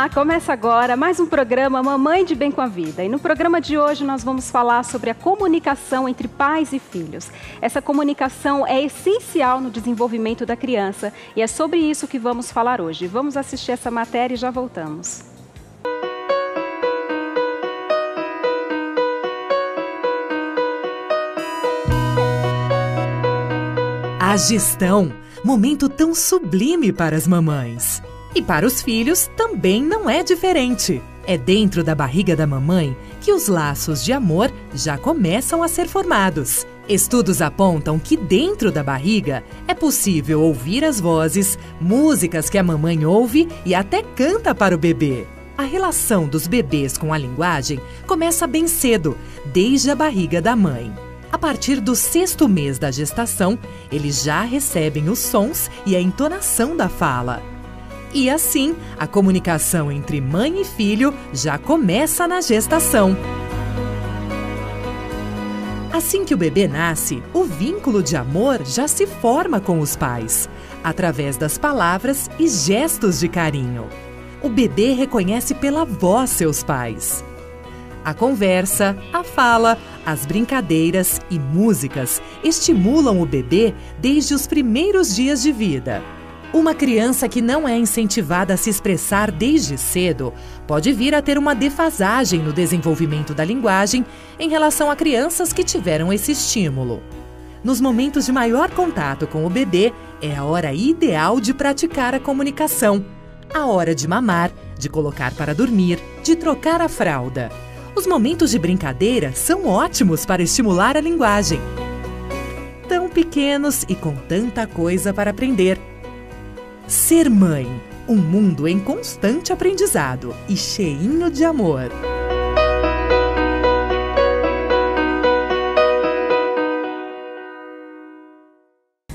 Olá, começa agora mais um programa Mamãe de Bem com a Vida. E no programa de hoje nós vamos falar sobre a comunicação entre pais e filhos. Essa comunicação é essencial no desenvolvimento da criança e é sobre isso que vamos falar hoje. Vamos assistir essa matéria e já voltamos. A gestão, momento tão sublime para as mamães. E para os filhos também não é diferente. É dentro da barriga da mamãe que os laços de amor já começam a ser formados. Estudos apontam que dentro da barriga é possível ouvir as vozes, músicas que a mamãe ouve e até canta para o bebê. A relação dos bebês com a linguagem começa bem cedo, desde a barriga da mãe. A partir do 6º mês da gestação, eles já recebem os sons e a entonação da fala. E assim, a comunicação entre mãe e filho já começa na gestação. Assim que o bebê nasce, o vínculo de amor já se forma com os pais, através das palavras e gestos de carinho. O bebê reconhece pela voz seus pais. A conversa, a fala, as brincadeiras e músicas estimulam o bebê desde os primeiros dias de vida. Uma criança que não é incentivada a se expressar desde cedo pode vir a ter uma defasagem no desenvolvimento da linguagem em relação a crianças que tiveram esse estímulo. Nos momentos de maior contato com o bebê, é a hora ideal de praticar a comunicação. A hora de mamar, de colocar para dormir, de trocar a fralda. Os momentos de brincadeira são ótimos para estimular a linguagem. Tão pequenos e com tanta coisa para aprender. Ser mãe, um mundo em constante aprendizado e cheinho de amor.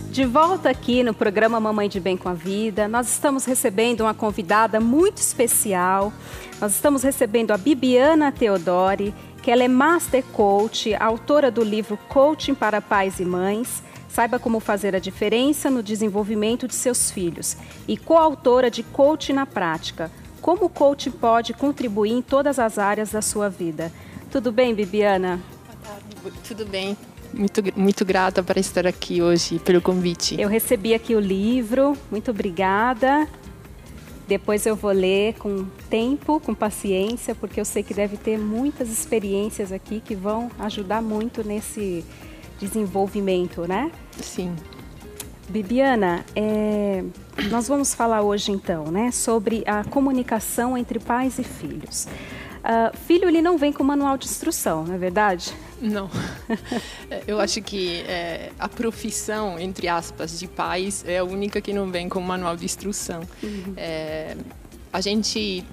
De volta aqui no programa Mamãe de Bem com a Vida, nós estamos recebendo uma convidada muito especial. Nós estamos recebendo a Bibiana Teodori, que ela é Master Coach, autora do livro Coaching para Pais e Mães. Saiba como fazer a diferença no desenvolvimento de seus filhos. E coautora de Coaching na Prática. Como o coaching pode contribuir em todas as áreas da sua vida. Tudo bem, Bibiana? Boa tarde. Tudo bem. Muito grata por estar aqui hoje, pelo convite. Eu recebi aqui o livro. Muito obrigada. Depois eu vou ler com tempo, com paciência, porque eu sei que deve ter muitas experiências aqui que vão ajudar muito nesse desenvolvimento, né? Sim. Bibiana, nós vamos falar hoje então, né, sobre a comunicação entre pais e filhos. Filho, ele não vem com manual de instrução, não é verdade? Não. Eu acho que a profissão, entre aspas, de pais é a única que não vem com manual de instrução. Uhum. A gente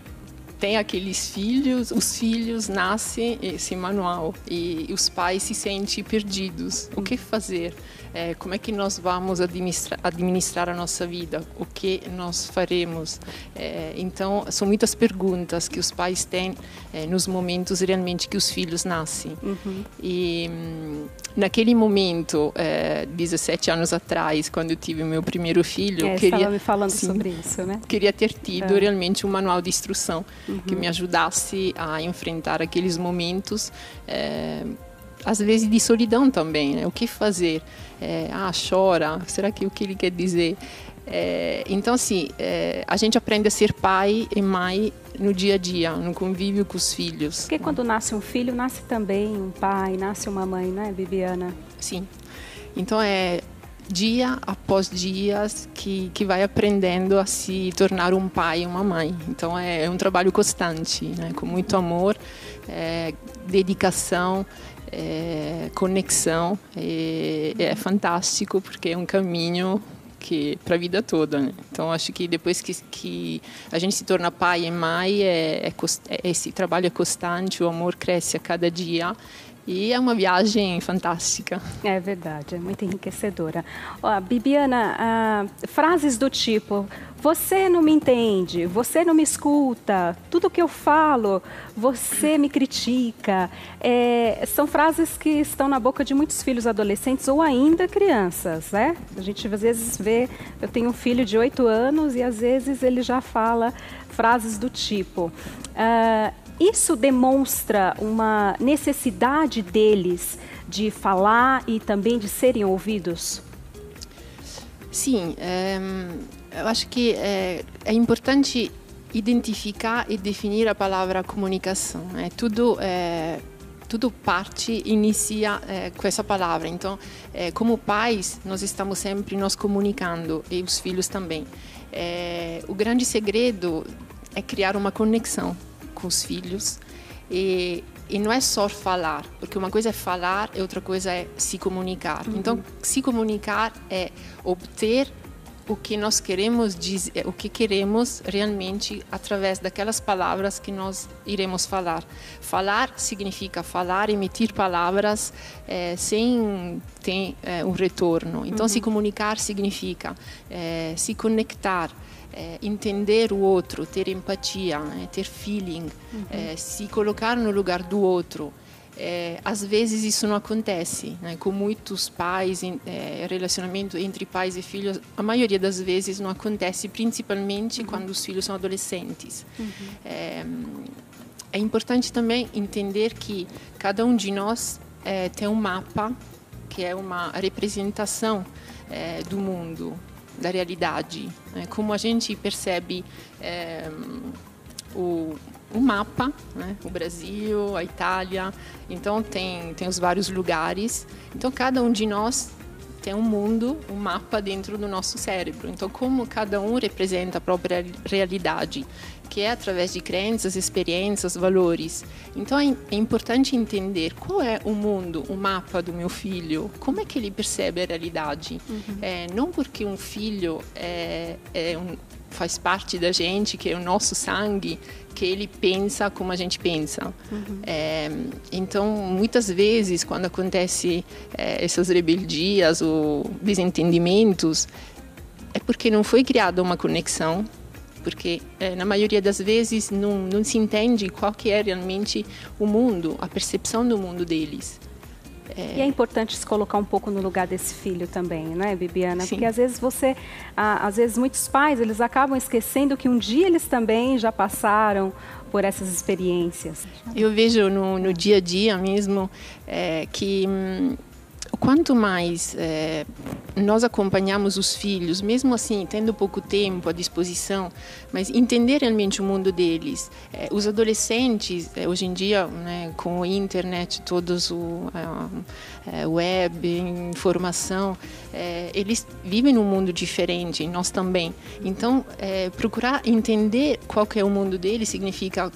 tem aqueles filhos, os filhos nascem esse manual e os pais se sentem perdidos. O que fazer? Como é que nós vamos administrar a nossa vida? O que nós faremos? Então, são muitas perguntas que os pais têm nos momentos realmente que os filhos nascem. Uhum. E naquele momento, 17 anos atrás, quando eu tive meu primeiro filho, eu queria, estava me falando sobre isso, né? Queria ter tido realmente um manual de instrução que me ajudasse a enfrentar aqueles momentos, às vezes de solidão também, né? O que fazer? Chora, será que o que ele quer dizer? Então, assim, a gente aprende a ser pai e mãe no dia a dia, no convívio com os filhos. Porque quando nasce um filho, nasce também um pai, nasce uma mãe, né, Bibiana? Sim. Então, dia após dia que vai aprendendo a se tornar um pai e uma mãe. Então, é um trabalho constante, né? Com muito amor, dedicação, conexão. É fantástico porque é um caminho que para a vida toda, né? Então acho que depois que a gente se torna pai e mãe, esse trabalho é constante, o amor cresce a cada dia E é uma viagem fantástica. É verdade, é muito enriquecedora. Ó, Bibiana, frases do tipo: você não me entende, você não me escuta, tudo que eu falo, você me critica. São frases que estão na boca de muitos filhos adolescentes ou ainda crianças, né? A gente às vezes vê, eu tenho um filho de 8 anos e às vezes ele já fala frases do tipo. Isso demonstra uma necessidade deles de falar e também de serem ouvidos? Sim, eu acho que é importante identificar e definir a palavra comunicação. Tudo inicia com essa palavra. Então, como pais, nós estamos sempre nos comunicando e os filhos também. O grande segredo é criar uma conexão com os filhos e não é só falar, porque uma coisa é falar e outra coisa é se comunicar. Então, se comunicar é obter o que nós queremos dizer, o que queremos realmente através daquelas palavras que nós iremos falar. Falar significa falar, emitir palavras sem ter um retorno. Então, se comunicar significa se conectar, entender o outro, ter empatia, ter feeling, se colocar no lugar do outro. Às vezes isso não acontece, né? Com muitos pais, relacionamento entre pais e filhos, a maioria das vezes não acontece, principalmente quando os filhos são adolescentes. É importante também entender que cada um de nós tem um mapa, que é uma representação do mundo, da realidade, né? Como a gente percebe o mapa, né? O Brasil, a Itália, então tem os vários lugares. Então cada um de nós tem um mundo, um mapa dentro do nosso cérebro. Então como cada um representa a própria realidade, que é através de crenças, experiências, valores. Então é importante entender qual é o mundo, o mapa do meu filho, como é que ele percebe a realidade. Não porque um filho faz parte da gente, que é o nosso sangue, que ele pensa como a gente pensa. Então, muitas vezes, quando acontece essas rebeldias ou desentendimentos, é porque não foi criada uma conexão, porque na maioria das vezes não se entende qual que é realmente o mundo, a percepção do mundo deles. E é importante se colocar um pouco no lugar desse filho também, né, Bibiana? Sim. Porque às vezes muitos pais, eles acabam esquecendo que um dia eles também já passaram por essas experiências. Eu vejo no dia a dia mesmo que quanto mais nós acompanhamos os filhos, mesmo assim, tendo pouco tempo à disposição, mas entender realmente o mundo deles. Os adolescentes, hoje em dia, né, com a internet, todos o web, informação, eles vivem num mundo diferente, nós também. Então, procurar entender qual que é o mundo deles significa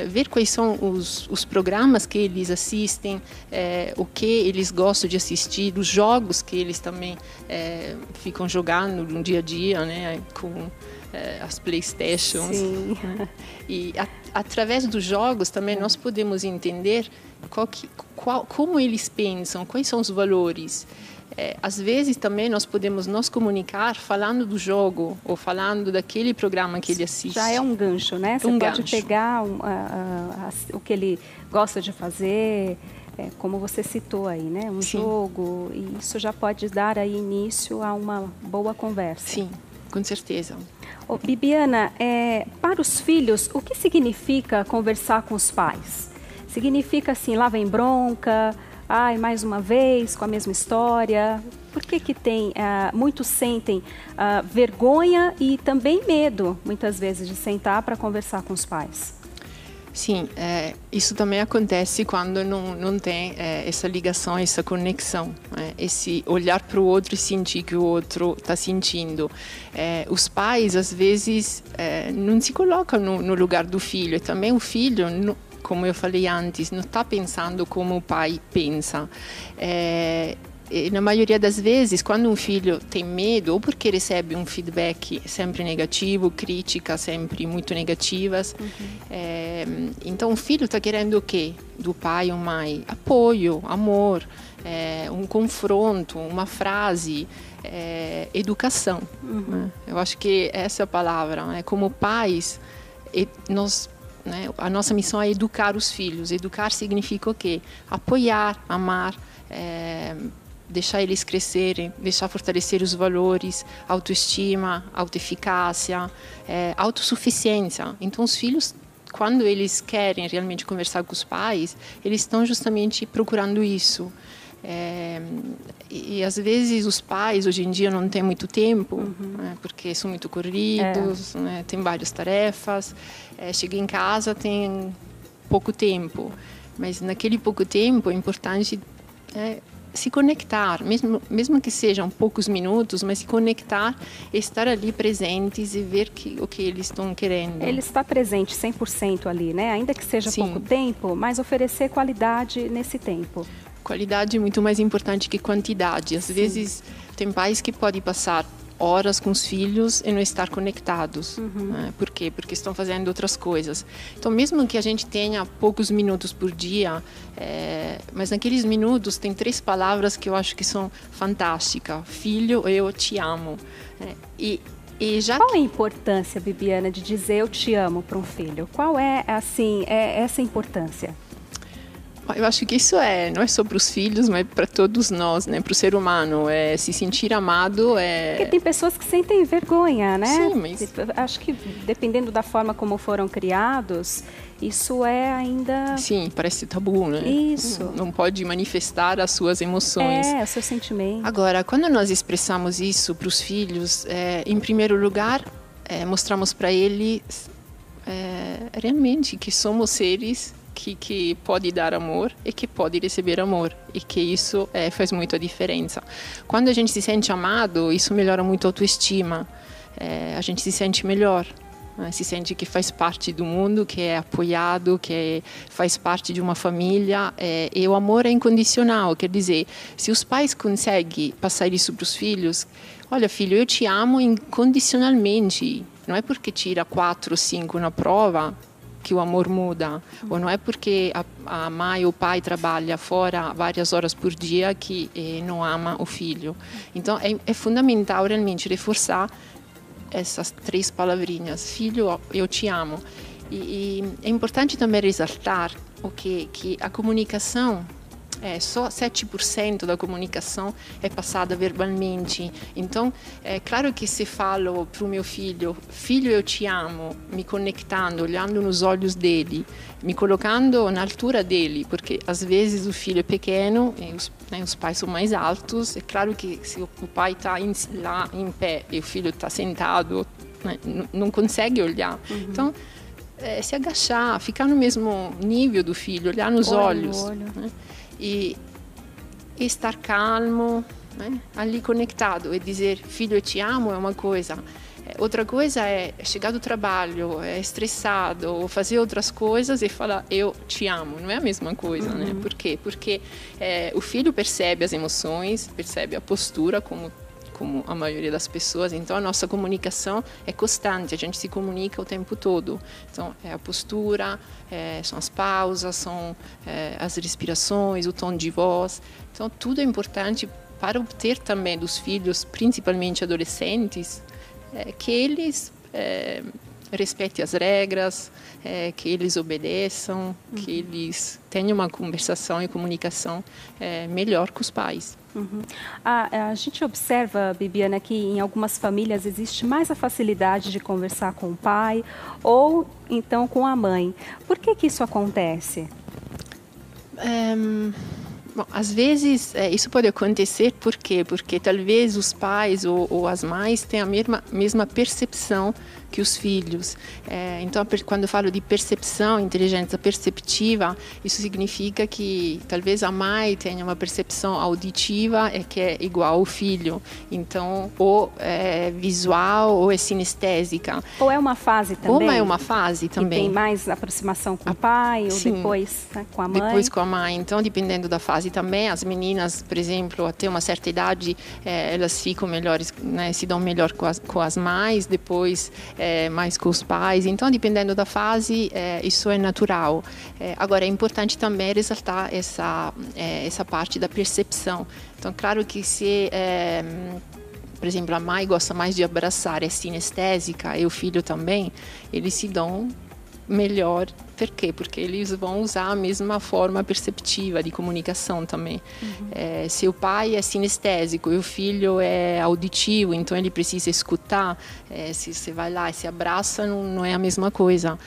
ver quais são os programas que eles assistem, o que eles gostam de assistir, os jogos que eles também ficam jogando no dia a dia, né, com as Playstations. Sim. Né? E através dos jogos também nós podemos entender como eles pensam, quais são os valores. Às vezes também nós podemos nos comunicar falando do jogo ou falando daquele programa que ele assiste. Já é um gancho, né? Você pode pegar o que ele gosta de fazer, como você citou aí, né? Um jogo, e isso já pode dar aí início a uma boa conversa. Sim, com certeza. Bibiana, para os filhos, o que significa conversar com os pais? Significa assim, lá vem bronca, mais uma vez, com a mesma história? Por que muitos sentem vergonha e também medo, muitas vezes, de sentar para conversar com os pais? Sim, isso também acontece quando não tem essa ligação, essa conexão, esse olhar para o outro e sentir que o outro está sentindo. Os pais, às vezes, não se colocam no lugar do filho, e também o filho, como eu falei antes, não está pensando como o pai pensa. na maioria das vezes, quando um filho tem medo, ou porque recebe um feedback sempre negativo, críticas sempre muito negativas, então o filho está querendo o quê? Do pai ou mãe? Apoio, amor, um confronto, uma frase, educação. Né? Eu acho que essa é a palavra. Né? Como pais, a nossa missão é educar os filhos. Educar significa o quê? Apoiar, amar, deixar eles crescerem, deixar fortalecer os valores, autoestima, autoeficácia, autossuficiência. Então, os filhos, quando eles querem realmente conversar com os pais, eles estão justamente procurando isso. E às vezes os pais hoje em dia não têm muito tempo, né, porque são muito corridos, né, tem várias tarefas, chega em casa, tem pouco tempo, mas naquele pouco tempo é importante se conectar, mesmo que sejam poucos minutos, mas se conectar, estar ali presentes e ver o que eles estão querendo. Ele está presente 100% ali, né? Ainda que seja pouco tempo, mas oferecer qualidade nesse tempo. Qualidade é muito mais importante que quantidade. Às vezes tem pais que podem passar horas com os filhos e não estar conectados. Né? Por quê? Porque estão fazendo outras coisas. Então, mesmo que a gente tenha poucos minutos por dia, mas naqueles minutos tem 3 palavras que eu acho que são fantásticas. Filho, eu te amo. Qual é a importância, Bibiana, de dizer eu te amo para um filho? Qual é, assim, essa importância? Eu acho que isso não é só para os filhos, mas para todos nós, né? Para o ser humano, se sentir amado. Porque tem pessoas que sentem vergonha, né? Sim, mas... Acho que dependendo da forma como foram criados, isso é ainda... Sim, parece tabu, né? Isso. Não pode manifestar as suas emoções. Os seus sentimentos. Agora, quando nós expressamos isso para os filhos, em primeiro lugar, mostramos para eles realmente que somos seres que pode dar amor e que pode receber amor, e que isso faz muita diferença. Quando a gente se sente amado, isso melhora muito a autoestima, a gente se sente melhor, né? Se sente que faz parte do mundo, que é apoiado, que faz parte de uma família, e o amor é incondicional. Quer dizer, se os pais conseguem passar isso para os filhos: olha, filho, eu te amo incondicionalmente, não é porque tira 4 ou 5 na prova que o amor muda, ou não é porque a mãe ou o pai trabalha fora várias horas por dia que não ama o filho. Então é fundamental realmente reforçar essas 3 palavrinhas: filho, eu te amo. E é importante também ressaltar que a comunicação, só 7% da comunicação é passada verbalmente. Então, é claro que se falo para o meu filho: filho, eu te amo, me conectando, olhando nos olhos dele, me colocando na altura dele, porque às vezes o filho é pequeno e os pais são mais altos. É claro que se o pai está lá em pé e o filho está sentado, né, não consegue olhar. Então, se agachar, ficar no mesmo nível do filho, olhar nos olhos. Né? E estar calmo, né? Ali conectado, e dizer filho, eu te amo é uma coisa. Outra coisa é chegar do trabalho, estressado, ou fazer outras coisas e falar eu te amo. Não é a mesma coisa, né? Por quê? Porque o filho percebe as emoções, percebe a postura, como a maioria das pessoas. Então a nossa comunicação é constante, a gente se comunica o tempo todo. Então é a postura, são as pausas, são as respirações, o tom de voz. Então tudo é importante para obter também dos filhos, principalmente adolescentes, que eles respeitem as regras, que eles obedeçam, que eles tenham uma conversação e comunicação melhor com os pais. A gente observa, Bibiana, que em algumas famílias existe mais a facilidade de conversar com o pai ou então com a mãe. Por que isso acontece? Bom, às vezes isso pode acontecer por quê? Porque talvez os pais ou as mães tenham a mesma percepção que os filhos. Então, quando eu falo de percepção, inteligência perceptiva, isso significa que talvez a mãe tenha uma percepção auditiva que é igual ao filho. Então, ou é visual ou é sinestésica. Ou é uma fase também? Ou é uma fase também. Que tem mais aproximação com o pai ou sim, depois, né, com a mãe? Depois com a mãe. Então, dependendo da fase fase também. As meninas, por exemplo, até uma certa idade, elas ficam melhores, né, se dão melhor com as mães, depois mais com os pais. Então, dependendo da fase, isso é natural. Agora, é importante também ressaltar essa parte da percepção. Então, claro que se... por exemplo, a mãe gosta mais de abraçar, é sinestésica, e o filho também, eles se dão melhor. Por quê? Porque eles vão usar a mesma forma perceptiva de comunicação também. Se o pai é sinestésico e o filho é auditivo, então ele precisa escutar, se você vai lá e se abraça, não é a mesma coisa.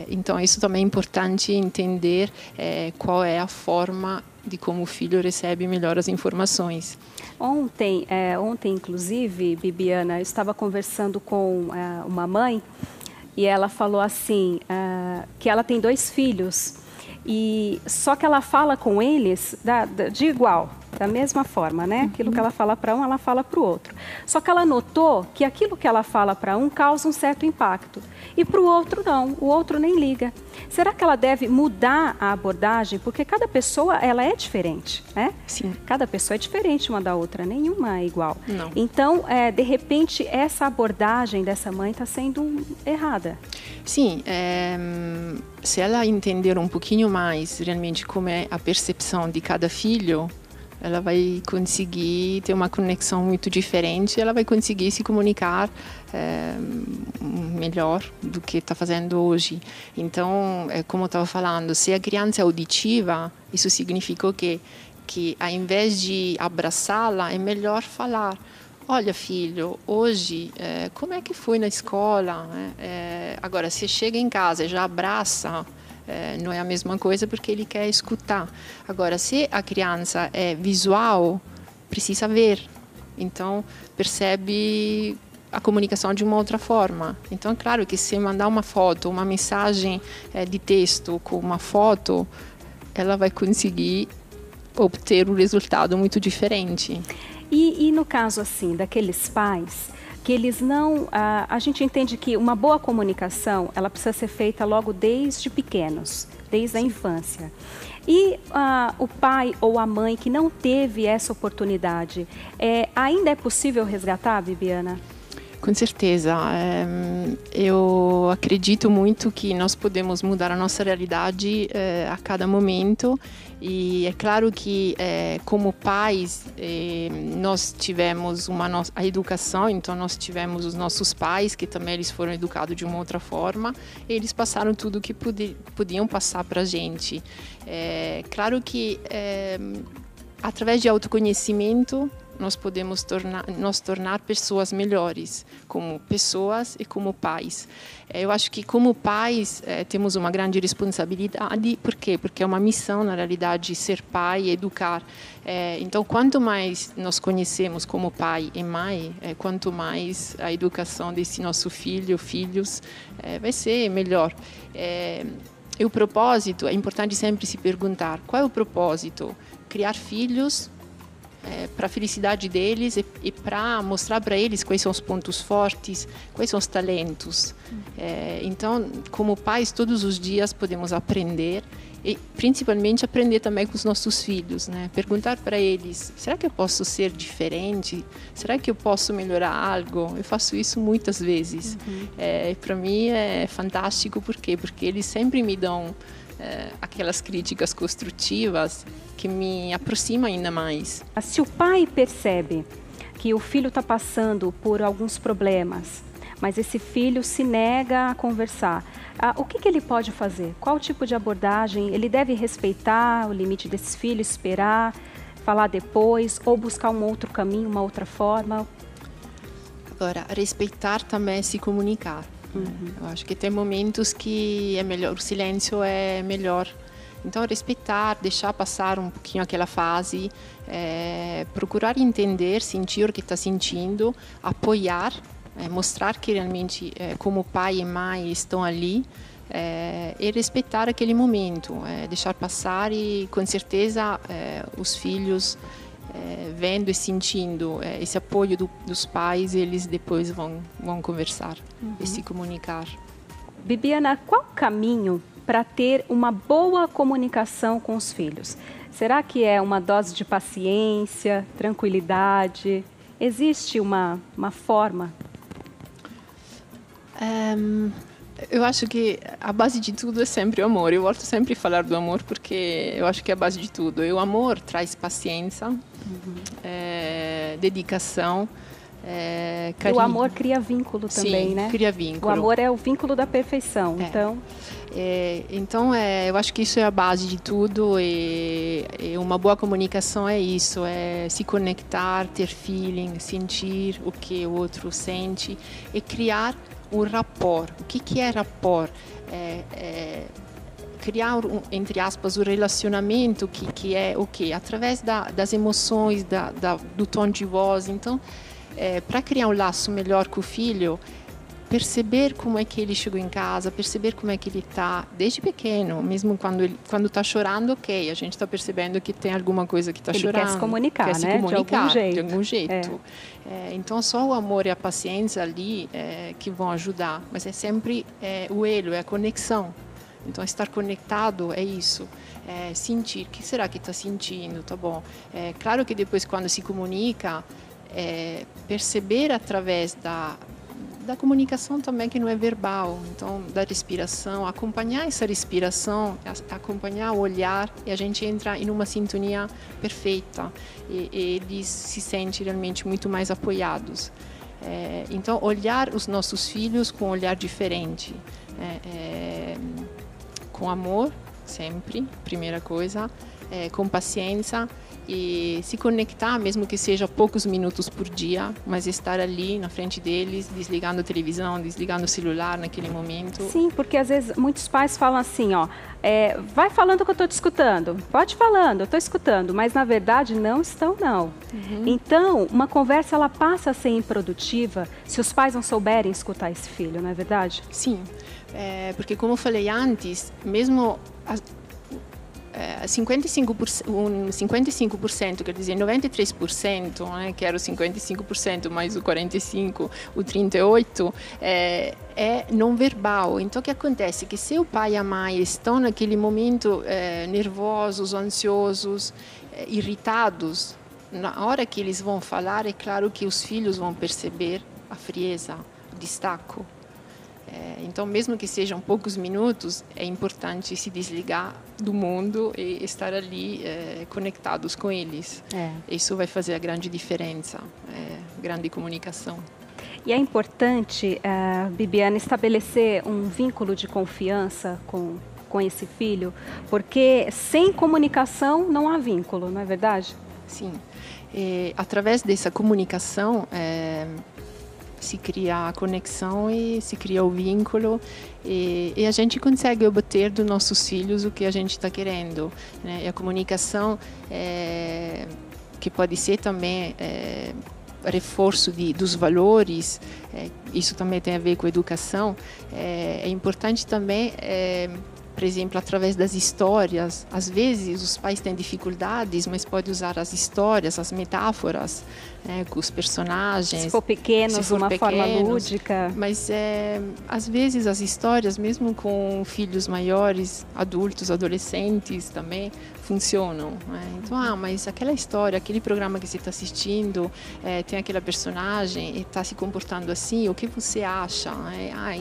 Então, isso também é importante entender qual é a forma de como o filho recebe melhor as informações. Ontem, inclusive, Bibiana, eu estava conversando com uma mãe e ela falou assim, que ela tem 2 filhos, e só que ela fala com eles de igual, da mesma forma, né? Aquilo que ela fala para um, ela fala para o outro. Só que ela notou que aquilo que ela fala para um causa um certo impacto, e para o outro não, o outro nem liga. Será que ela deve mudar a abordagem? Porque cada pessoa, ela é diferente, né? Sim. Cada pessoa é diferente uma da outra, nenhuma é igual. Não. Então, de repente, essa abordagem dessa mãe está sendo errada. Sim, se ela entender um pouquinho mais realmente como é a percepção de cada filho, ela vai conseguir ter uma conexão muito diferente, ela vai conseguir se comunicar melhor do que está fazendo hoje. Então, como eu estava falando, se a criança é auditiva, isso significa que ao invés de abraçá-la, é melhor falar: olha, filho, hoje, como é que foi na escola? Agora, se chega em casa e já abraça, não é a mesma coisa, porque ele quer escutar. Agora, se a criança é visual, precisa ver. Então, percebe a comunicação de uma outra forma. Então, é claro que se mandar uma foto, uma mensagem de texto com uma foto, ela vai conseguir obter um resultado muito diferente. E no caso, assim, daqueles pais que eles não... A gente entende que uma boa comunicação, ela precisa ser feita logo desde pequenos, desde a infância. E o pai ou a mãe que não teve essa oportunidade, ainda é possível resgatar, Bibiana? Com certeza. Eu acredito muito que nós podemos mudar a nossa realidade a cada momento. E é claro que, como pais, nós tivemos a educação, então nós tivemos os nossos pais, que também eles foram educados de uma outra forma, e eles passaram tudo o que podiam passar para a gente. Claro que, através de autoconhecimento, nós podemos nos tornar pessoas melhores, como pessoas e como pais. Eu acho que, como pais, temos uma grande responsabilidade. Por quê? Porque é uma missão, na realidade, ser pai e educar. Então, quanto mais nos conhecemos como pai e mãe, quanto mais a educação desse nosso filhos, vai ser melhor. E o propósito, é importante sempre se perguntar: qual é o propósito? Criar filhos para a felicidade deles e para mostrar para eles quais são os pontos fortes, quais são os talentos. Então, como pais, todos os dias podemos aprender, e principalmente aprender também com os nossos filhos, né? Perguntar para eles: será que eu posso ser diferente? Será que eu posso melhorar algo? Eu faço isso muitas vezes. Para mim é fantástico. Por quê? Porque eles sempre me dão aquelas críticas construtivas que me aproximam ainda mais. Se o pai percebe que o filho está passando por alguns problemas, mas esse filho se nega a conversar, o que ele pode fazer? Qual tipo de abordagem? Ele deve respeitar o limite desse filho, esperar, falar depois, ou buscar um outro caminho, uma outra forma? Agora, respeitar também é se comunicar. Eu acho que tem momentos que é melhor, o silêncio é melhor. Então, respeitar, deixar passar um pouquinho aquela fase, procurar entender, sentir o que está sentindo, apoiar, mostrar que realmente, como pai e mãe, estão ali, e respeitar aquele momento, deixar passar, e com certeza os filhos, vendo e sentindo esse apoio dos pais, eles depois vão conversar e se comunicar. Bibiana, qual o caminho para ter uma boa comunicação com os filhos? Será que é uma dose de paciência, tranquilidade? Existe uma forma? Eu acho que a base de tudo é sempre o amor. Eu volto sempre a falar do amor porque eu acho que é a base de tudo. E o amor traz paciência, dedicação, carinho. O amor cria vínculo também, Sim, né? Cria vínculo. O amor é o vínculo da perfeição. Então, eu acho que isso é a base de tudo e uma boa comunicação é isso, é se conectar, ter feeling, sentir o que o outro sente e criar um rapport. O que é rapport? Criar, entre aspas, um relacionamento que é o quê? Através das emoções, do tom de voz. Então, para criar um laço melhor com o filho, perceber como é que ele chegou em casa, perceber como é que ele está, desde pequeno, mesmo quando está chorando, ok, a gente está percebendo que tem alguma coisa que está chorando. Ele quer se comunicar, quer né? se comunicar, de algum jeito. Então, só o amor e a paciência ali que vão ajudar, mas é sempre o elo, é a conexão. Então, estar conectado é isso. Sentir, o que será que está sentindo, tá bom? Claro que depois, quando se comunica, perceber através da comunicação também que não é verbal, então da respiração, acompanhar essa respiração, acompanhar o olhar e a gente entra em uma sintonia perfeita e eles se sentem realmente muito mais apoiados. Então olhar os nossos filhos com um olhar diferente, com amor sempre, primeira coisa, com paciência. E se conectar, mesmo que seja poucos minutos por dia, mas estar ali na frente deles, desligando a televisão, desligando o celular naquele momento. Sim, porque às vezes muitos pais falam assim, vai falando que eu estou te escutando, pode falando, eu estou escutando, mas na verdade não estão, não. Então, uma conversa ela passa a ser improdutiva se os pais não souberem escutar esse filho, não é verdade? Sim, porque como eu falei antes, mesmo 55%, quer dizer, 93%, né, que era o 55%, mais o 45%, o 38%, é não verbal. Então, o que acontece? Que se o pai e a mãe estão naquele momento nervosos, ansiosos, irritados, na hora que eles vão falar, é claro que os filhos vão perceber a frieza, o destaco. Então, mesmo que sejam poucos minutos, é importante se desligar do mundo e estar ali conectados com eles. Isso vai fazer a grande diferença, grande comunicação. E é importante, Bibiana, estabelecer um vínculo de confiança com esse filho, porque sem comunicação não há vínculo, não é verdade? Sim. Através dessa comunicação, se cria a conexão e se cria o vínculo e a gente consegue obter dos nossos filhos o que a gente está querendo, né? E a comunicação que pode ser também reforço dos valores, isso também tem a ver com a educação, é importante também, por exemplo, através das histórias. Às vezes os pais têm dificuldades, mas pode usar as histórias, as metáforas, com os personagens. Se for pequeno, de uma forma lúdica. Mas às vezes as histórias, mesmo com filhos maiores, adultos, adolescentes também, funcionam. Então, mas aquela história, aquele programa que você está assistindo, tem aquela personagem e está se comportando assim, o que você acha?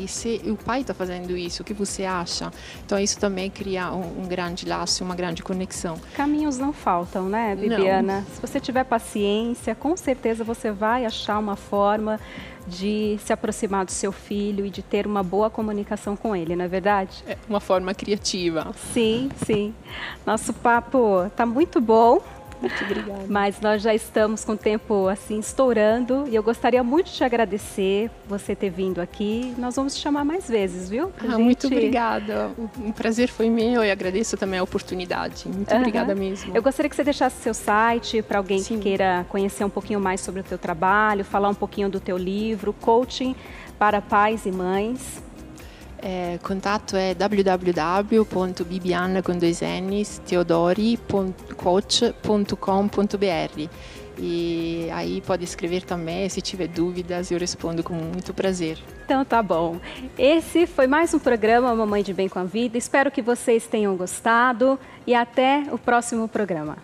E se o pai está fazendo isso, o que você acha? Então, isso também cria um grande laço, uma grande conexão. Caminhos não faltam, né, Bibiana? Não. Se você tiver paciência, com certeza você vai achar uma forma de se aproximar do seu filho e de ter uma boa comunicação com ele, não é verdade? É uma forma criativa. Sim, sim. Nosso papo está muito bom. Muito obrigada. Mas nós já estamos com o tempo assim estourando e eu gostaria muito de te agradecer você ter vindo aqui. Nós vamos te chamar mais vezes, viu? Muito obrigada. O prazer foi meu e agradeço também a oportunidade. Muito obrigada mesmo. Eu gostaria que você deixasse seu site para alguém que queira conhecer um pouquinho mais sobre o teu trabalho, falar um pouquinho do teu livro, Coaching para Pais e Mães. Contato é www.bibiana.teodori.coach.com.br E aí pode escrever também, se tiver dúvidas, eu respondo com muito prazer. Então tá bom. Esse foi mais um programa Mamãe de Bem com a Vida. Espero que vocês tenham gostado e até o próximo programa.